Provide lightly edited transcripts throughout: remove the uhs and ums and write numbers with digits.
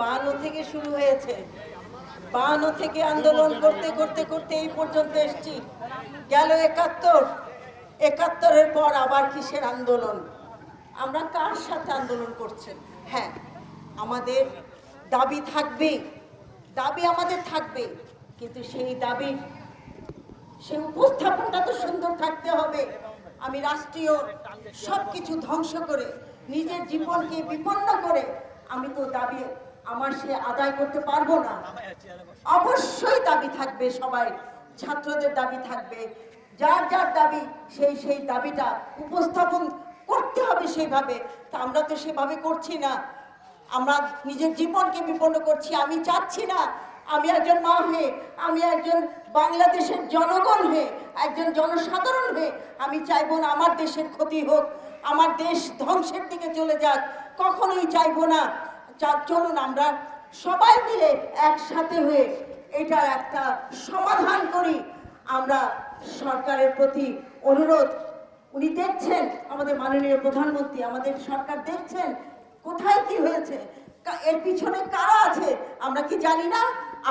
52 থেকে শুরু হয়েছে। 52 থেকে আন্দোলন করতে করতে করতে এই পর্যন্ত এসেছি। গেল 71, 71-এর পর আবার কিসের আন্দোলন? আমরা কার সাথে আন্দোলন করছি? হ্যাঁ, আমাদের দাবি থাকবে, দাবি আমাদের থাকবে, কিন্তু সেই দাবির সেই উপস্থাপনটা তো সুন্দর থাকতে হবে। আমি রাষ্ট্রীয় সবকিছু ধ্বংস করে নিজের জীবনকে বিপন্ন করে আমি তো দাবি আমার সে আদায় করতে পারবো না। অবশ্যই দাবি থাকবে, সবাই ছাত্রদের দাবি থাকবে, যার যার দাবি সেই দাবিটা উপস্থাপন করতে হবে সেইভাবে। তা আমরা তো সেভাবে করছি না, আমরা নিজের জীবনকে বিপন্ন করছি। আমি চাচ্ছি না, আমি একজন মা হয়ে, আমি একজন বাংলাদেশের জনগণ হয়ে, একজন জনসাধারণ হয়ে আমি চাইবো না আমার দেশের ক্ষতি হোক, আমার দেশ ধ্বংসের দিকে চলে যাক, কখনোই চাইবো না। চলুন আমরা সবাই মিলে একসাথে হয়ে এটা একটা সমাধান করি। আমরা সরকারের প্রতি অনুরোধ, উনি দেখছেন, আমাদের মাননীয় প্রধানমন্ত্রী, আমাদের সরকার দেখছেন কোথায় কি হয়েছে, এর পিছনে কারা আছে আমরা কি জানি না?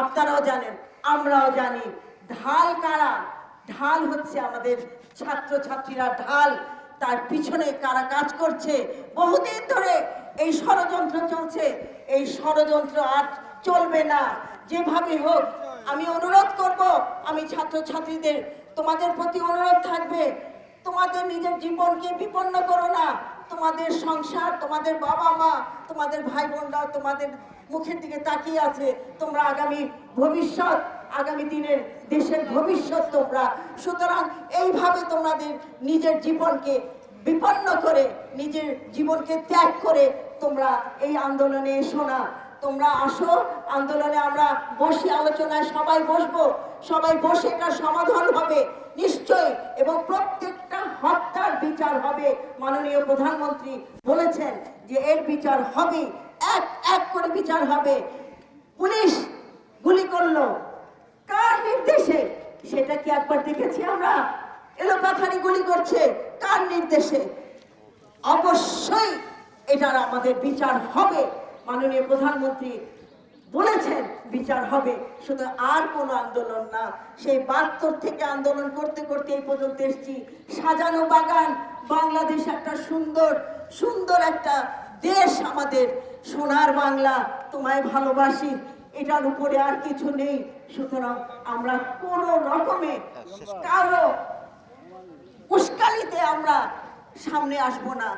আপনারাও জানেন, আমরাও জানি। ঢাল কারা? ঢাল হচ্ছে আমাদের ছাত্রছাত্রীরা ঢাল। তার পিছনে কারা কাজ করছে? বহুদিন ধরে এই ষড়যন্ত্র চলছে। এই ষড়যন্ত্র আর চলবে না, যেভাবে হোক। আমি অনুরোধ করব, আমি ছাত্রছাত্রীদের, তোমাদের প্রতি অনুরোধ থাকবে, তোমাদের নিজের জীবনকে বিপন্ন করো না। তোমাদের সংসার, তোমাদের বাবা মা, তোমাদের ভাই বোনরা তোমাদের মুখের দিকে তাকিয়ে আছে। তোমরা আগামী ভবিষ্যৎ, আগামী দিনের দেশের ভবিষ্যৎ তোমরা। সুতরাং এইভাবে তোমাদের নিজের জীবনকে বিপন্ন করে, নিজের জীবনকে ত্যাগ করে তোমরা এই আন্দোলনে এসো না। তোমরা আসো আন্দোলনে, আমরা বসি, আলোচনায় সবাই বসবো, সবাই বসে এটা সমাধান হবে নিশ্চয়ই, এবং প্রত্যেকটা হত্যার বিচার হবে। মাননীয় প্রধানমন্ত্রী বলেছেন যে এর বিচার হবে, এক এক করে বিচার হবে। পুলিশ গুলি করলো, কার নির্দেশে? সেটা কি একবার দেখেছি আমরা? এলোপাথারি গুলি করছে, কার নির্দেশে? অবশ্যই এটার আমাদের বিচার হবে। মাননীয় প্রধানমন্ত্রী বলেছেন বিচার হবে। শুধু আর কোনো আন্দোলন না, সেই 72 থেকে আন্দোলন করতে করতে এই পর্যন্ত এসেছি। সাজানো বাগান, বাংলাদেশ একটা সুন্দর সুন্দর একটা দেশ, আমাদের সোনার বাংলা, তোমায় ভালোবাসি, এটার উপরে আর কিছু নেই। সুতরাং আমরা কোনো রকমে কারো উস্কানিতে আমরা সামনে আসবো না।